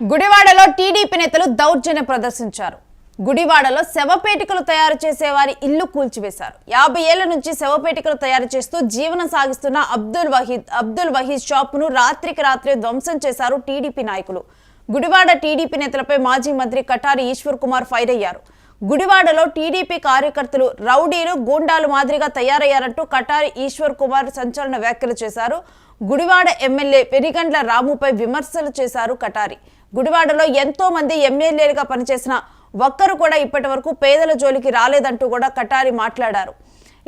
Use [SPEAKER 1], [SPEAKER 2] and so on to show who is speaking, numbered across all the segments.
[SPEAKER 1] గుడివాడలో టీడీపీ నేతలు దౌర్జన్య ప్రదర్శించారు. గుడివాడలో శవపేటికలు తయారు చేసే వారి ఇల్లు కూల్చివేశారు. 50 ఏళ్ల నుంచి శవపేటికలు తయారు చేస్తూ జీవనం సాగిస్తున్న అబ్దుల్ వహీద్ షాపును రాత్రికి రాత్రి ధ్వంసం చేశారు టీడీపీ నాయకులు. గుడివాడ టీడీపీ నేతలపై మాజీ మంత్రి కటారి ఈశ్వర్ కుమార్ ఫైర్ అయ్యారు. గుడివాడలో టీడీపీ కార్యకర్తలు రౌడీలు గూండాలు మాదిరిగా తయారయ్యారంటూ కటారి ఈశ్వర్ కుమార్ సంచలన వ్యాఖ్యలు చేశారు. గుడివాడ ఎమ్మెల్యే పెరిగండ్ల రాముపై విమర్శలు చేశారు కటారి. గుడివాడలో ఎంతో మంది ఎమ్మెల్యేలుగా పనిచేసిన ఒక్కరు కూడా ఇప్పటి వరకు పేదల జోలికి రాలేదంటూ కూడా కటారి మాట్లాడారు.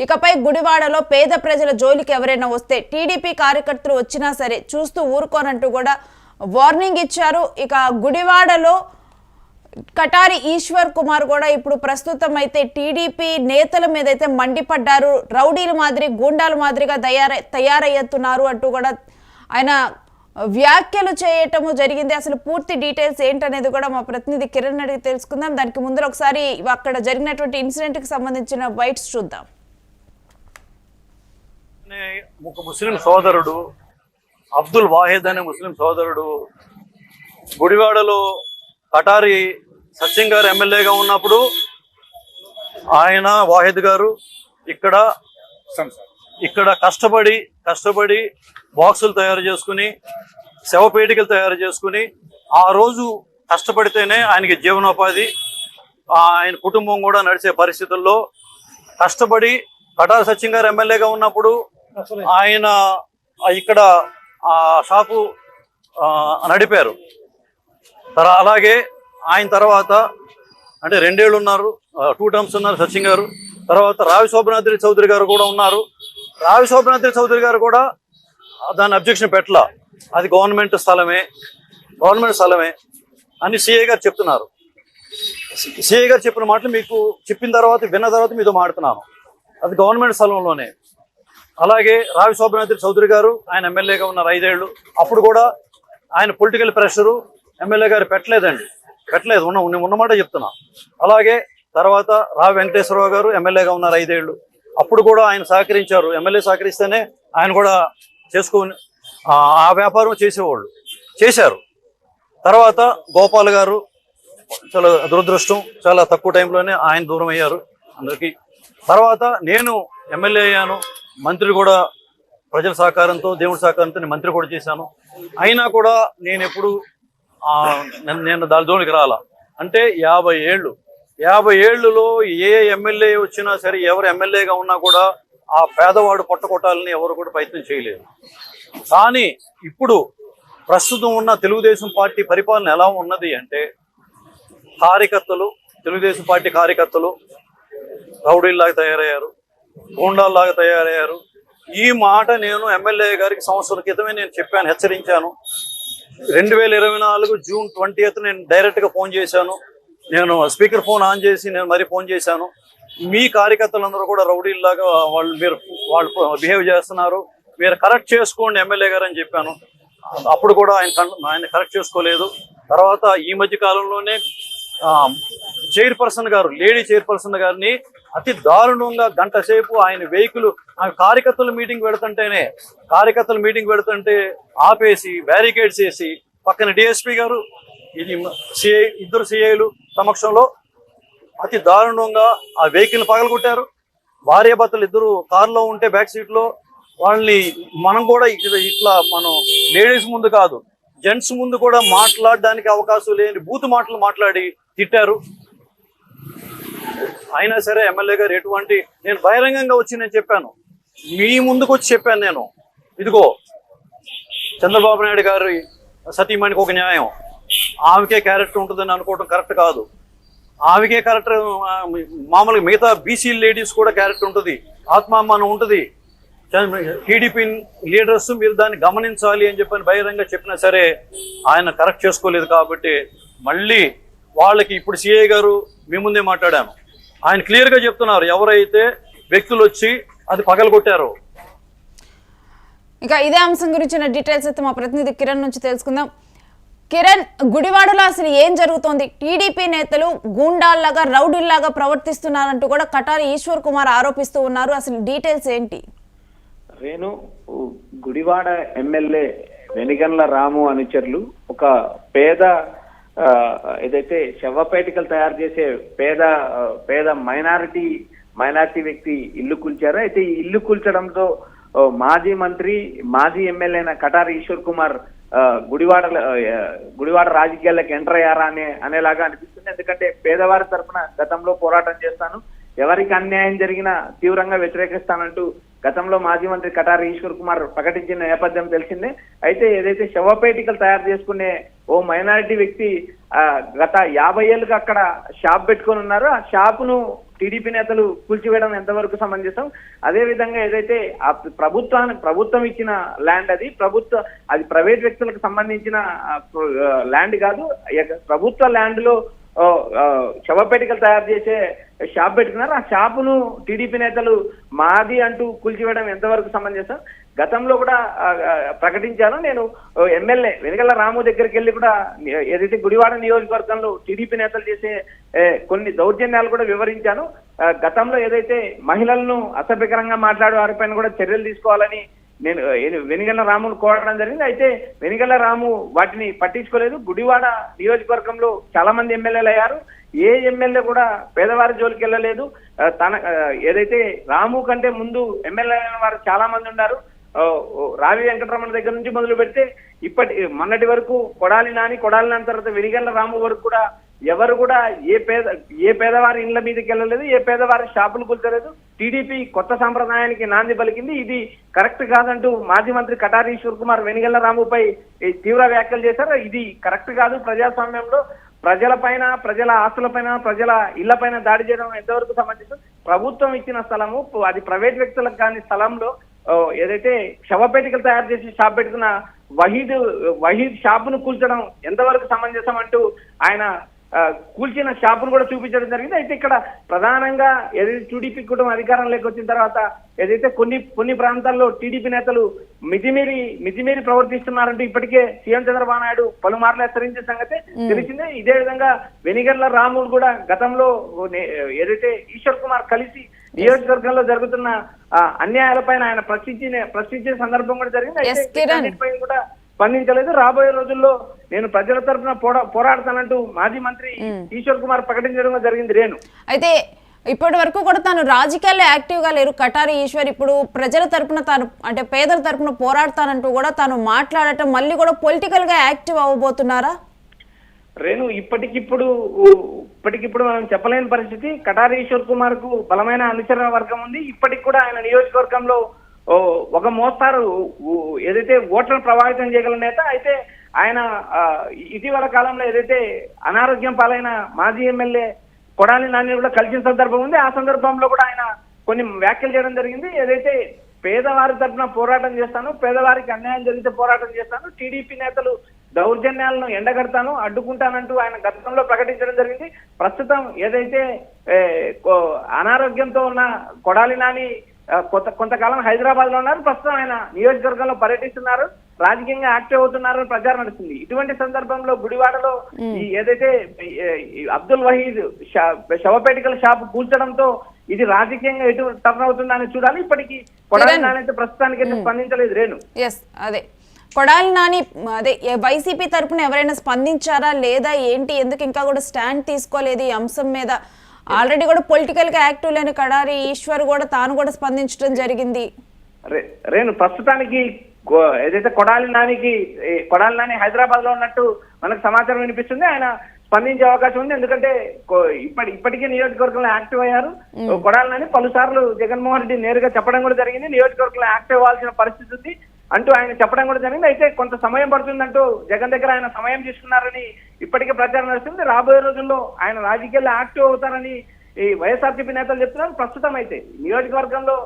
[SPEAKER 1] ఇకపై గుడివాడలో పేద ప్రజల జోలికి ఎవరైనా వస్తే టీడీపీ కార్యకర్తలు వచ్చినా సరే చూస్తూ ఊరుకోనంటూ కూడా వార్నింగ్ ఇచ్చారు. ఇక గుడివాడలో కటారి ఈశ్వర్ కుమార్ కూడా ఇప్పుడు ప్రస్తుతం అయితే టీడీపీ నేతల మీద అయితే మండిపడ్డారు. రౌడీల మాదిరి గూండాల మాదిరిగా తయారయ్తున్నారు అంటూ కూడా ఆయన వ్యాఖ్యలు చేయటము జరిగింది. అసలు పూర్తి డీటెయిల్స్ ఏంటనేది కూడా మా ప్రతినిధి కిరణ్ అడిగి తెలుసుకుందాం. దానికి ముందర ఒకసారి అక్కడ జరిగినటువంటి ఇన్సిడెంట్ కి సంబంధించిన బైట్స్ చూద్దాం.
[SPEAKER 2] ఒక ముస్లిం సోదరుడు అబ్దుల్ వాహిద్ అనే ముస్లిం సోదరుడు గుడివాడలో కటారి సత్యం గారు ఎమ్మెల్యేగా ఉన్నప్పుడు ఆయన వాహిద్ గారు ఇక్కడ కష్టపడి బాక్సులు తయారు చేసుకుని శవపేటికలు తయారు చేసుకుని ఆ రోజు కష్టపడితేనే ఆయనకి జీవనోపాధి, ఆయన కుటుంబం కూడా నడిచే పరిస్థితుల్లో కష్టపడి కటారి సత్యం గారు ఎమ్మెల్యేగా ఉన్నప్పుడు ఆయన ఇక్కడ ఆ షాపు నడిపారు. అలాగే ఆయన తర్వాత అంటే 2 ఏళ్ళు ఉన్నారు, 2 టర్మ్స్ ఉన్నారు సత్యం గారు. తర్వాత రావి శోభనాద్రి చౌదరి గారు కూడా ఉన్నారు. రావి శోభనాద్రి చౌదరి గారు కూడా దాన్ని అబ్జెక్షన్ పెట్టలా, అది గవర్నమెంట్ స్థలమే అని సిఐ గారు చెప్తున్నారు. సిఐ గారు చెప్పిన మాటలు మీకు చెప్పిన తర్వాత విన్న తర్వాత మీతో మాట్లాడుతున్నాను. అది గవర్నమెంట్ స్థలంలోనే. అలాగే రావి శోభనాద్రి చౌదరి గారు ఆయన ఎమ్మెల్యేగా ఉన్నారు 5 ఏళ్ళు. అప్పుడు కూడా ఆయన పొలిటికల్ ప్రెషరు ఎమ్మెల్యే గారు పెట్టలేదు ఉన్నమాట చెప్తున్నా. అలాగే తర్వాత రావి వెంకటేశ్వరరావు గారు ఎమ్మెల్యేగా ఉన్నారు 5 ఏళ్ళు. అప్పుడు కూడా ఆయన సహకరించారు. ఎమ్మెల్యే సహకరిస్తేనే ఆయన కూడా చేసుకుని ఆ వ్యాపారం చేశారు. తర్వాత గోపాల్ గారు చాలా దురదృష్టం, చాలా తక్కువ టైంలోనే ఆయన దూరం అయ్యారు అందరికీ. తర్వాత నేను ఎమ్మెల్యే అయ్యాను, మంత్రి కూడా ప్రజల సహకారంతో దేవుడి సహకారంతో నేను మంత్రి కూడా చేశాను. అయినా కూడా నేను ఎప్పుడు దాని జోలికి రాలా. అంటే 50 ఏళ్ళులో ఏ ఎమ్మెల్యే వచ్చినా సరే, ఎవరు ఎమ్మెల్యేగా ఉన్నా కూడా ఆ పేదవాడు పొట్టకొట్టాలని ఎవరు కూడా ప్రయత్నం చేయలేదు. కానీ ఇప్పుడు ప్రస్తుతం ఉన్న తెలుగుదేశం పార్టీ పరిపాలన ఎలా ఉన్నది అంటే, తెలుగుదేశం పార్టీ కార్యకర్తలు రౌడీల్లాగా తయారయ్యారు, గూండాల్లాగా తయారయ్యారు. ఈ మాట నేను ఎమ్మెల్యే గారికి సంవత్సరం క్రితమే నేను చెప్పాను, హెచ్చరించాను. 2024 జూన్ 20th నేను డైరెక్ట్గా ఫోన్ చేశాను. నేను స్పీకర్ ఫోన్ ఆన్ చేసి నేను మరీ ఫోన్ చేశాను. మీ కార్యకర్తలందరూ కూడా రౌడీల్లాగా వాళ్ళు బిహేవ్ చేస్తున్నారు, మీరు కరెక్ట్ చేసుకోండి ఎమ్మెల్యే గారు అని చెప్పాను. అప్పుడు కూడా ఆయన కరెక్ట్ చేసుకోలేదు. తర్వాత ఈ మధ్య కాలంలోనే లేడీ చైర్పర్సన్ గారిని అతి దారుణంగా గంట సేపు ఆయన వెహికల్ కార్యకర్తల మీటింగ్ పెడుతుంటే ఆపేసి బ్యారికేడ్స్ వేసి, పక్కన డిఎస్పీ గారు ఇద్దరు సిఐలు సమక్షంలో అతి దారుణంగా ఆ వెహికల్ పగలగొట్టారు. భార్యాభర్తలు ఇద్దరు కారులో ఉంటే బ్యాక్ సీట్ లో వాళ్ళని మనం కూడా ఇట్లా మనం లేడీస్ ముందు కాదు, జెంట్స్ ముందు కూడా మాట్లాడడానికి అవకాశం లేని బూతు మాటలు మాట్లాడి తిట్టారు. అయినా సరే ఎమ్మెల్యే గారు నేను బహిరంగంగా వచ్చి నేను చెప్పాను, మీ ముందుకు వచ్చి చెప్పాను, నేను ఇదిగో చంద్రబాబు నాయుడు గారి సతీమణికి ఒక న్యాయం, ఆమెకే క్యారెక్టర్ ఉంటుందని అనుకోవడం కరెక్ట్ కాదు. ఆమెకే క్యారెక్టర్, మామూలుగా మిగతా బీసీ లేడీస్ కూడా క్యారెక్టర్ ఉంటుంది, ఆత్మాభిమానం ఉంటుంది. టీడీపీ లీడర్స్ మీరు దాన్ని గమనించాలి అని చెప్పని బహిరంగంగా చెప్పినా సరే ఆయన కరెక్ట్ చేసుకోలేదు. కాబట్టి మళ్ళీ వాళ్ళకి ఇప్పుడు సిఐ గారు మీ ముందే మాట్లాడాను, ఆయన క్లియర్గా చెప్తున్నారు ఎవరైతే వ్యక్తులు వచ్చి అది పగలగొట్టారో.
[SPEAKER 1] ఇక ఇదే అంశం గురించిన డీటెయిల్స్ అయితే మా ప్రతినిధి కిరణ్ నుంచి తెలుసుకుందాం. కిరణ్, గుడివాడలో అసలు ఏం జరుగుతోంది? టీడీపీ నేతలు గూండాల్లాగా రౌడీల్లాగా ప్రవర్తిస్తున్నారంటూ కూడా కటారి ఈశ్వర్ కుమార్ ఆరోపిస్తూ ఉన్నారు. అసలు డీటెయిల్స్ ఏంటి?
[SPEAKER 3] గుడివాడ ఎమ్మెల్యే వెనిగండ్ల రాము అనుచరులు ఒక పేద ఏదైతే శవపేటికలు తయారు చేసే పేద మైనారిటీ వ్యక్తి ఇల్లు కూల్చారో అయితే ఈ ఇల్లు కూల్చడంతో మాజీ మంత్రి మాజీ ఎమ్మెల్యే అయిన కటారి ఈశ్వర్ కుమార్ గుడివాడ రాజకీయాలకు ఎంటర్ అయ్యారా అనేలాగా అనిపిస్తుంది. ఎందుకంటే పేదవారి తరఫున గతంలో పోరాటం చేస్తాను, ఎవరికి అన్యాయం జరిగినా తీవ్రంగా వ్యతిరేకిస్తానంటూ గతంలో మాజీ మంత్రి కటారి ఈశ్వర్ కుమార్ ప్రకటించిన నేపథ్యం తెలిసిందే. అయితే ఏదైతే శవపేటికలు తయారు చేసుకునే ఓ మైనారిటీ వ్యక్తి గత 50 ఏళ్ళుగా అక్కడ షాప్ పెట్టుకొని ఉన్నారు. ఆ షాపును టీడీపీ నేతలు కూల్చివేయడం ఎంతవరకు సమంజసం? అదే విధంగా ఏదైతే ఆ ప్రభుత్వం ఇచ్చిన ల్యాండ్ అది ప్రైవేట్ వ్యక్తులకు సంబంధించిన ల్యాండ్ కాదు, ప్రభుత్వ ల్యాండ్ లో శవపేటికలు తయారు చేసే షాప్ పెట్టుకున్నారు. ఆ షాపును టీడీపీ నేతలు మాది అంటూ కూల్చివేయడం ఎంతవరకు సమంజసం? గతంలో కూడా ప్రకటించాను, నేను ఎమ్మెల్యే వెనిగళ్ల రాము దగ్గరికి వెళ్ళి కూడా ఏదైతే గుడివాడ నియోజకవర్గంలో టీడీపీ నేతలు చేసే కొన్ని దౌర్జన్యాలు కూడా వివరించాను. గతంలో ఏదైతే మహిళలను అసభ్యకరంగా మాట్లాడే వారిపైన కూడా చర్యలు తీసుకోవాలని నేను వెనిగళ్ల రామును కోరడం జరిగింది. అయితే వెనిగళ్ల రాము వాటిని పట్టించుకోలేదు. గుడివాడ నియోజకవర్గంలో చాలా మంది ఎమ్మెల్యేలు అయ్యారు, ఏ ఎమ్మెల్యే కూడా పేదవారి జోలికి వెళ్ళలేదు. ఏదైతే రాము కంటే ముందు ఎమ్మెల్యే అయిన వారు చాలా మంది ఉన్నారు. రావి వెంకటరమణ దగ్గర నుంచి మొదలు పెడితే మొన్నటి వరకు కొడాలి నాని తర్వాత వెనిగళ్ల రాము వరకు కూడా ఎవరు కూడా ఏ పేదవారి ఇండ్ల మీదకి వెళ్ళలేదు, ఏ పేదవారి షాపులు కూల్చలేదు. టీడీపీ కొత్త సాంప్రదాయానికి నాంది పలికింది. ఇది కరెక్ట్ కాదంటూ మాజీ మంత్రి కటారి ఈశ్వర్ కుమార్ వెనిగళ్ల రాముపై తీవ్ర వ్యాఖ్యలు చేశారు. ఇది కరెక్ట్ కాదు, ప్రజాస్వామ్యంలో ప్రజలపైన, ప్రజల ఆస్తులపైన, ప్రజల ఇళ్లపైన దాడి చేయడం ఎంతవరకు సమంజసం? ప్రభుత్వం ఇచ్చిన స్థలము, అది ప్రైవేట్ వ్యక్తులకు కాని స్థలంలో ఏదైతే శవపేటికలు తయారు చేసి షాప్ పెట్టుకున్న వహీద్ షాపును కూల్చడం ఎంతవరకు సమంజసం అంటూ ఆయన కూల్చిన షాపును కూడా చూపించడం జరిగింది. అయితే ఇక్కడ ప్రధానంగా ఏదైతే టీడీపీ కుటుంబం అధికారంలోకి వచ్చిన తర్వాత ఏదైతే కొన్ని ప్రాంతాల్లో టీడీపీ నేతలు మితిమీరి ప్రవర్తిస్తున్నారంటూ ఇప్పటికే సీఎం చంద్రబాబు నాయుడు పలుమార్లు హెచ్చరించిన సంగతి తెలిసిందే. ఇదే విధంగా వెనిగళ్ల రాములు కూడా గతంలో ఏదైతే ఈశ్వర్ కుమార్ కలిసి నియోజకవర్గంలో జరుగుతున్న అన్యాయాలపైన ఆయన ప్రశ్నించిన సందర్భం కూడా జరిగింది. అయితే కూడా స్పందించలేదు. రాబోయే రోజుల్లో నేను ప్రజల తరఫున పోరాడతానంటూ మాజీ మంత్రి ఈశ్వర్ కుమార్ ప్రకటించడం జరిగింది. రేణు
[SPEAKER 1] అయితే ఇప్పటి వరకు కూడా తాను రాజకీయాల్లో యాక్టివ్ గా లేరు కటారి ఈశ్వర్. ఇప్పుడు ప్రజల తరపున తాను అంటే పేదల తరపున పోరాడతానంటూ కూడా తాను మాట్లాడటం, మళ్ళీ కూడా పొలిటికల్ గా యాక్టివ్ అవ్వబోతున్నారా?
[SPEAKER 3] రేణు ఇప్పటికిప్పుడు మనం చెప్పలేని పరిస్థితి. కటారి ఈశ్వర్ కుమార్ కు బలమైన అనుచరణ వర్గం ఉంది. ఇప్పటికి కూడా ఆయన నియోజకవర్గంలో ఒక మోస్తారు ఏదైతే ఓట్లను ప్రభావితం చేయగల నేత. అయితే ఆయన ఇటీవల కాలంలో ఏదైతే అనారోగ్యం పాలైన మాజీ ఎమ్మెల్యే కొడాలి నాని కూడా కలిసిన సందర్భం ఉంది. ఆ సందర్భంలో కూడా ఆయన కొన్ని వ్యాఖ్యలు చేయడం జరిగింది. ఏదైతే పేదవారి తరఫున పోరాటం చేస్తాను, పేదవారికి అన్యాయం జరిగితే పోరాటం చేస్తాను, టీడీపీ నేతలు దౌర్జన్యాలను ఎండగడతాను, అడ్డుకుంటానంటూ ఆయన గతంలో ప్రకటించడం జరిగింది. ప్రస్తుతం ఏదైతే అనారోగ్యంతో ఉన్న కొడాలి నాని కొంతకాలం హైదరాబాద్ లో ఉన్నారు, ప్రస్తుతం ఆయన నియోజకవర్గంలో పర్యటిస్తున్నారు, రాజకీయంగా యాక్టివ్ అవుతున్నారని ప్రచారం నడుస్తుంది. ఇటువంటి సందర్భంలో గుడివాడలో ఏదైతే అబ్దుల్ వహీద్ శవపేటికల షాప్ కూల్చడంతో ఇది రాజకీయంగా ఎటు టర్న్ అవుతుందని చూడాలి. ఇప్పటికీ కొడాలి నాని అయితే ప్రస్తుతానికి అయితే స్పందించలేదు. రేణు
[SPEAKER 1] అదే కొడాలి నాని అదే వైసీపీ తరపున ఎవరైనా స్పందించారా లేదా ఏంటి, ఎందుకు ఇంకా కూడా స్టాండ్ తీసుకోలేదు ఈ అంశం మీద? ఆల్రెడీ కూడా పొలిటికల్ గా యాక్టివ్ లేని కడారి ఈశ్వర్ కూడా తాను కూడా స్పందించడం జరిగింది.
[SPEAKER 3] రేణు ప్రస్తుతానికి ఏదైతే కొడాలి నాని హైదరాబాద్ లో ఉన్నట్టు మనకు సమాచారం వినిపిస్తుంది. ఆయన స్పందించే అవకాశం ఉంది. ఎందుకంటే ఇప్పటికే నియోజకవర్గంలో యాక్టివ్ అయ్యారు. కొడాలి నాని పలుసార్లు జగన్మోహన్ రెడ్డి నేరుగా చెప్పడం కూడా జరిగింది, నియోజకవర్గంలో యాక్టివ్ అవ్వాల్సిన పరిస్థితి ఉంది అంటూ ఆయన చెప్పడం కూడా జరిగింది. అయితే కొంత సమయం పడుతుందంటూ జగన్ దగ్గర ఆయన సమయం తీసుకున్నారని ఇప్పటికే ప్రచారం నడుస్తుంది. రాబోయే రోజుల్లో ఆయన రాజకీయాల్లో యాక్టివ్ అవుతారని ఈ వైఎస్ఆర్సీపీ నేతలు చెప్తున్నారు. ప్రస్తుతం అయితే నియోజకవర్గంలో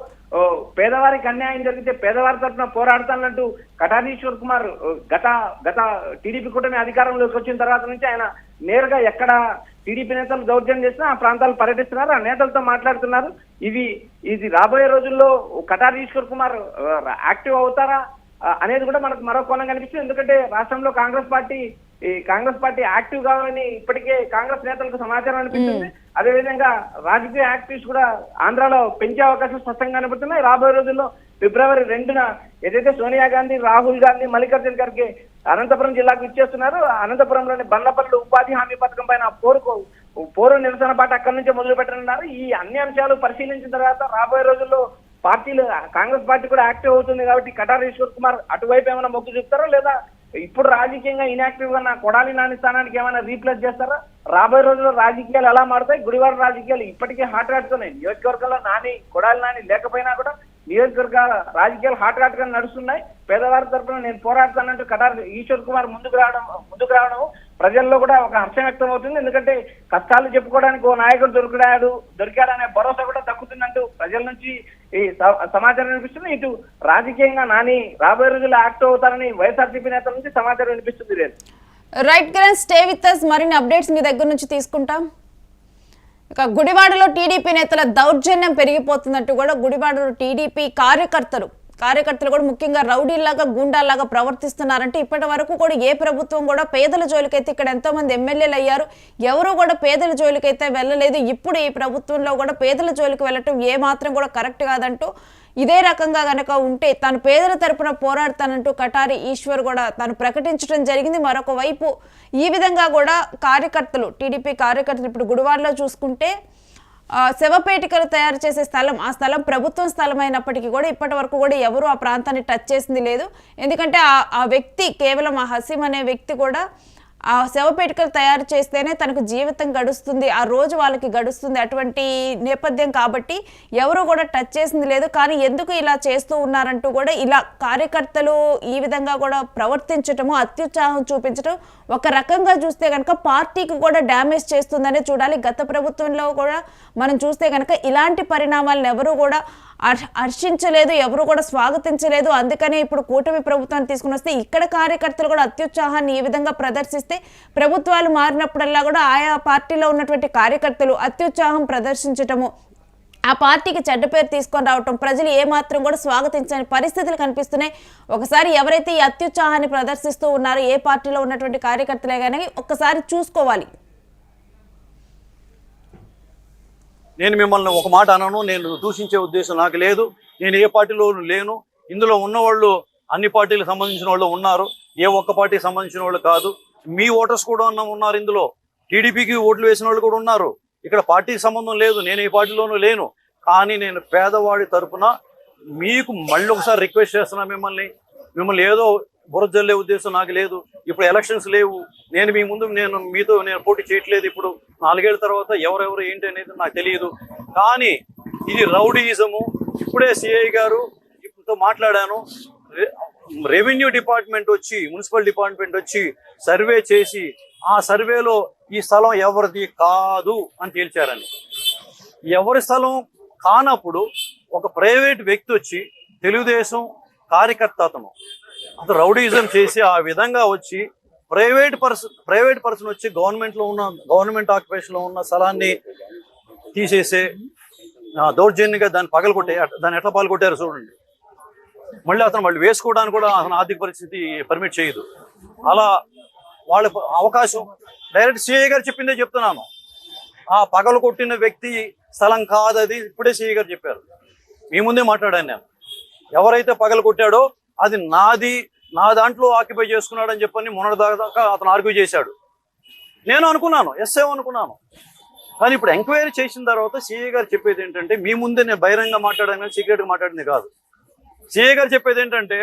[SPEAKER 3] పేదవారికి అన్యాయం జరిగితే పేదవారి తరఫున పోరాడతానంటూ కటారి ఈశ్వర్ కుమార్ గత టీడీపీ కూటమి అధికారంలోకి వచ్చిన తర్వాత నుంచి ఆయన నేరుగా ఎక్కడ టీడీపీ నేతలు దౌర్జన్యం చేసినా ఆ ప్రాంతాలు పర్యటిస్తున్నారు, ఆ నేతలతో మాట్లాడుతున్నారు. ఇది రాబోయే రోజుల్లో కటారి ఈశ్వర్ కుమార్ యాక్టివ్ అవుతారా అనేది కూడా మనకు మరో కోణం కనిపిస్తుంది. ఎందుకంటే రాష్ట్రంలో కాంగ్రెస్ పార్టీ యాక్టివ్ కావాలని ఇప్పటికే కాంగ్రెస్ నేతలకు సమాచారం అనిపిస్తుంది. అదేవిధంగా రాజకీయ యాక్టివిస్ట్ కూడా ఆంధ్రాలో పెంచే అవకాశం స్పష్టంగా కనబడుతున్నాయి. రాబోయే రోజుల్లో ఫిబ్రవరి 2న ఏదైతే సోనియా గాంధీ, రాహుల్ గాంధీ, మల్లికార్జున ఖర్గే అనంతపురం జిల్లాకు ఇచ్చేస్తున్నారు. అనంతపురంలోని బండ్లపల్లి ఉపాధి హామీ పథకం పైన పోరు నిరసన పాట అక్కడి నుంచే మొదలు పెట్టనున్నారు. ఈ అన్ని అంశాలు పరిశీలించిన తర్వాత రాబోయే రోజుల్లో పార్టీలు, కాంగ్రెస్ పార్టీ కూడా యాక్టివ్ అవుతుంది కాబట్టి కటారి ఈశ్వర్ కుమార్ అటువైపు ఏమైనా మొగ్గు చూపుతారో, లేదా ఇప్పుడు రాజకీయంగా ఇన్యాక్టివ్ గా కొడాలి నాని స్థానానికి ఏమైనా రీప్లేస్ చేస్తారా? రాబోయే రోజుల్లో రాజకీయాలు ఎలా మారుతాయి? గుడివాడ రాజకీయాలు ఇప్పటికే హాట్ హాట్తున్నాయి. నియోజకవర్గంలో కొడాలి నాని లేకపోయినా కూడా నియోజకవర్గ రాజకీయాలు హాట్ గా నడుస్తున్నాయి. పేదవారి తరఫున నేను పోరాడతానంటూ కటారి ఈశ్వర్ కుమార్ ముందుకు రావడం ప్రజల్లో కూడా ఒక హర్షం వ్యక్తం అవుతుంది. ఎందుకంటే కష్టాలు చెప్పుకోవడానికి ఓ నాయకుడు దొరికాడనే భరోసా కూడా దక్కుతుందంటూ ప్రజల నుంచి ఈ సమాచారం వినిపిస్తుంది. ఇటు రాజకీయంగా నాని రాబోయే రోజుల్లో యాక్టివ్ అవుతారని వైఎస్ఆర్సీపీ నేతల నుంచి సమాచారం వినిపిస్తుంది.
[SPEAKER 1] Right Kiran, stay with us. మరిన్ని అప్డేట్స్ మీ దగ్గర నుంచి తీసుకుంటాం. ఇక గుడివాడలో టీడీపీ నేతల దౌర్జన్యం పెరిగిపోతున్నట్టు కూడా గుడివాడలో టీడీపీ కార్యకర్తలు కూడా ముఖ్యంగా రౌడీల్లాగా, గూండాల్లాగా ప్రవర్తిస్తున్నారంటే ఇప్పటి వరకు కూడా ఏ ప్రభుత్వం కూడా పేదల జోలికైతే, ఇక్కడ ఎంతో మంది ఎమ్మెల్యేలు అయ్యారు, ఎవరు కూడా పేదల జోలికైతే వెళ్ళలేదు. ఇప్పుడు ఈ ప్రభుత్వంలో కూడా పేదల జోలికి వెళ్ళటం ఏ మాత్రం కూడా కరెక్ట్ కాదంటూ, ఇదే రకంగా గనక ఉంటే తాను పేదల తరపున పోరాడతానంటూ కటారి ఈశ్వర్ కూడా తాను ప్రకటించడం జరిగింది. మరొక వైపు ఈ విధంగా కూడా టీడీపీ కార్యకర్తలు ఇప్పుడు గుడివాడలో చూసుకుంటే శవపేటికలు తయారు చేసే స్థలం, ఆ స్థలం ప్రభుత్వం స్థలం అయినప్పటికీ కూడా ఇప్పటి వరకు కూడా ఎవరు ఆ ప్రాంతాన్ని టచ్ చేసింది లేదు. ఎందుకంటే ఆ వ్యక్తి, కేవలం ఆ హసీం అనే వ్యక్తి కూడా ఆ శవపేటికలు తయారు చేస్తేనే తనకు జీవితం గడుస్తుంది, ఆ రోజు వాళ్ళకి గడుస్తుంది, అటువంటి నేపథ్యం కాబట్టి ఎవరు కూడా టచ్ చేసింది లేదు. కానీ ఎందుకు ఇలా చేస్తూ ఉన్నారంటూ కూడా ఇలా కార్యకర్తలు ఈ విధంగా కూడా ప్రవర్తించటము, అత్యుత్సాహం చూపించడం ఒక రకంగా చూస్తే కనుక పార్టీకి కూడా డ్యామేజ్ చేస్తుందనే చూడాలి. గత ప్రభుత్వంలో కూడా మనం చూస్తే కనుక ఇలాంటి పరిణామాలను ఎవరు కూడా హర్షించలేదు, ఎవరు కూడా స్వాగతించలేదు. అందుకనే ఇప్పుడు కూటమి ప్రభుత్వాన్ని తీసుకుని వస్తే ఇక్కడ కార్యకర్తలు కూడా అత్యుత్సాహాన్ని ఈ విధంగా ప్రదర్శిస్తే, ప్రభుత్వాలు మారినప్పుడల్లా కూడా ఆయా పార్టీలో ఉన్నటువంటి కార్యకర్తలు అత్యుత్సాహం ప్రదర్శించటము, ఆ పార్టీకి చెడ్డ పేరు తీసుకొని రావటం, ప్రజలు ఏమాత్రం కూడా స్వాగతించని పరిస్థితులు కనిపిస్తున్నాయి. ఒకసారి ఎవరైతే ఈ అత్యుత్సాహాన్ని ప్రదర్శిస్తూ ఉన్నారో ఏ పార్టీలో ఉన్నటువంటి కార్యకర్తలే కానీ ఒక్కసారి చూసుకోవాలి.
[SPEAKER 2] నేను మిమ్మల్ని ఒక మాట అనను, నేను దూషించే ఉద్దేశం నాకు లేదు. నేను ఏ పార్టీలో లేను. ఇందులో ఉన్నవాళ్ళు అన్ని పార్టీలకు సంబంధించిన వాళ్ళు ఉన్నారు, ఏ ఒక్క పార్టీకి సంబంధించిన వాళ్ళు కాదు. మీ ఓటర్స్ కూడా ఉన్నారు, ఇందులో టీడీపీకి ఓట్లు వేసిన వాళ్ళు కూడా ఉన్నారు. ఇక్కడ పార్టీకి సంబంధం లేదు, నేను ఏ పార్టీలోనూ లేను. కానీ నేను పేదవాడి తరఫున మీకు మళ్ళీ ఒకసారి రిక్వెస్ట్ చేస్తున్నా, మిమ్మల్ని ఏదో బురద జల్లే ఉద్దేశం నాకు లేదు. ఇప్పుడు ఎలక్షన్స్ లేవు, నేను మీ ముందు మీతో పోటీ చేయట్లేదు. ఇప్పుడు 4 ఏళ్ల తర్వాత ఎవరెవరు ఏంటి అనేది నాకు తెలియదు. కానీ ఇది రౌడీయిజము. ఇప్పుడే సిఐ గారు ఇప్పుడుతో మాట్లాడాను, రెవెన్యూ డిపార్ట్మెంట్ వచ్చి, మున్సిపల్ డిపార్ట్మెంట్ వచ్చి సర్వే చేసి ఆ సర్వేలో ఈ స్థలం ఎవరిది కాదు అని తేల్చారని. ఎవరి స్థలం కానప్పుడు ఒక ప్రైవేట్ వ్యక్తి వచ్చి, తెలుగుదేశం కార్యకర్త అతను రౌడీయిజం చేసి ఆ విధంగా వచ్చి ప్రైవేట్ పర్సన్ వచ్చి గవర్నమెంట్ ఆక్యుపేషన్ లో ఉన్న స్థలాన్ని తీసేసే దౌర్జన్యంగా దాన్ని పగలగొట్టే, దాన్ని ఎట్లా పగలగొట్టారు చూడండి. మళ్ళీ వేసుకోవడానికి కూడా అతని ఆర్థిక పరిస్థితి పర్మిట్ చేయదు. అలా వాళ్ళ అవకాశం డైరెక్ట్ సిఐ గారు చెప్పిందే చెప్తున్నాను. ఆ పగలగొట్టిన వ్యక్తి స్థలం కాదది, ఇప్పుడే సిఐ గారు చెప్పారు. మీ ముందే మాట్లాడాను నేను. ఎవరైతే పగలగొట్టాడో అది నాది, నా దాంట్లో ఆక్యుపై చేసుకున్నాడని చెప్పని మొన్నటిదాకా అతను ఆర్గ్యూ చేశాడు. నేను అనుకున్నాను, అనుకున్నాను. కానీ ఇప్పుడు ఎంక్వైరీ చేసిన తర్వాత సిఐ గారు చెప్పేది ఏంటంటే, మీ ముందే నేను బహిరంగ మాట్లాడాను, సీక్రెట్గా మాట్లాడింది కాదు. సిఐ గారు చెప్పేది ఏంటంటే,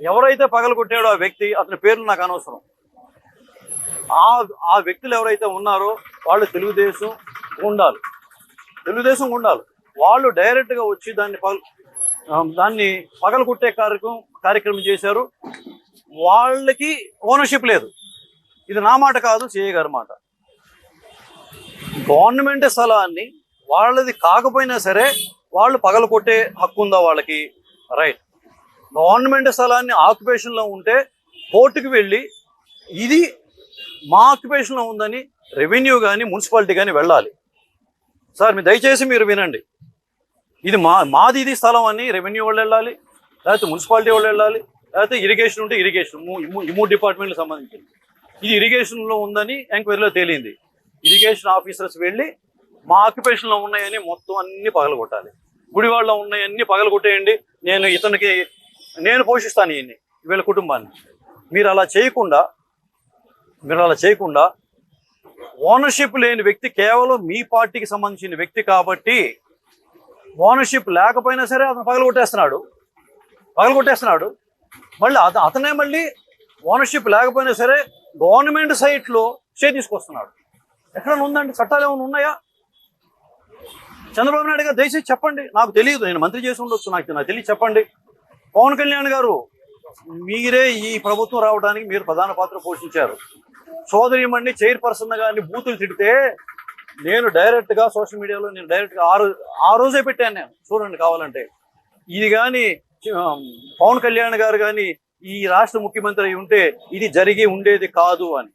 [SPEAKER 2] ఎవరైతే పగలగొట్టాడో ఆ వ్యక్తి, అతని పేర్లు నాకు అనవసరం. ఆ వ్యక్తులు ఎవరైతే ఉన్నారో వాళ్ళు తెలుగుదేశం ఉండాలి. వాళ్ళు డైరెక్ట్గా వచ్చి దాన్ని పగలగొట్టే కార్యక్రమం చేశారు. వాళ్ళకి ఓనర్షిప్ లేదు. ఇది నా మాట కాదు, సిఐ గారి మాట. గవర్నమెంట్ స్థలాన్ని వాళ్ళది కాకపోయినా సరే వాళ్ళు పగలగొట్టే హక్కు ఉందా వాళ్ళకి? రైట్. గవర్నమెంట్ స్థలాన్ని ఆక్యుపేషన్లో ఉంటే కోర్టుకు వెళ్ళి ఇది మా ఆక్యుపేషన్లో ఉందని రెవెన్యూ కానీ మున్సిపాలిటీ కానీ వెళ్ళాలి. సార్ దయచేసి మీరు వినండి, ఇది మాది ఇది స్థలం అని రెవెన్యూ వాళ్ళు వెళ్ళాలి, లేకపోతే మున్సిపాలిటీ వాళ్ళు వెళ్ళాలి, లేకపోతే ఇరిగేషన్ ఉంటే ఇరిగేషన్, ఈ 3 డిపార్ట్మెంట్లకు సంబంధించింది. ఇది ఇరిగేషన్లో ఉందని ఎంక్వైరీలో తేలింది. ఇరిగేషన్ ఆఫీసర్స్ వెళ్ళి మా ఆక్యుపేషన్లో ఉన్నాయని మొత్తం అన్ని పగలగొట్టాలి. గుడివాడలో ఉన్నాయన్నీ పగలగొట్టేయండి, నేను పోషిస్తాను ఈయన్ని, వీళ్ళ కుటుంబాన్ని. మీరు అలా చేయకుండా ఓనర్షిప్ లేని వ్యక్తి, కేవలం మీ పార్టీకి సంబంధించిన వ్యక్తి కాబట్టి ఓనర్షిప్ లేకపోయినా సరే అతను పగలగొట్టేస్తున్నాడు. మళ్ళీ అతనే మళ్ళీ ఓనర్షిప్ లేకపోయినా సరే గవర్నమెంట్ సైట్లో స్టే తీసుకొస్తున్నాడు. ఎక్కడైనా ఉందండి? చట్టాలు ఏమైనా ఉన్నాయా? చంద్రబాబు నాయుడు గారు దయచేసి చెప్పండి. నాకు తెలియదు, నేను మంత్రి చేసి ఉండొచ్చు, నాకు తెలియదు, చెప్పండి. పవన్ కళ్యాణ్ గారు, మీరే ఈ ప్రభుత్వం రావడానికి మీరు ప్రధాన పాత్ర పోషించారు. సోదరిమణి చైర్పర్సన్ గారిని బూతులు తిడితే నేను డైరెక్ట్గా సోషల్ మీడియాలో ఆ రోజే పెట్టాను నేను, చూడండి కావాలంటే. ఇది కానీ పవన్ కళ్యాణ్ గారు కానీ ఈ రాష్ట్ర ముఖ్యమంత్రి అయి ఉంటే ఇది జరిగి ఉండేది కాదు అని.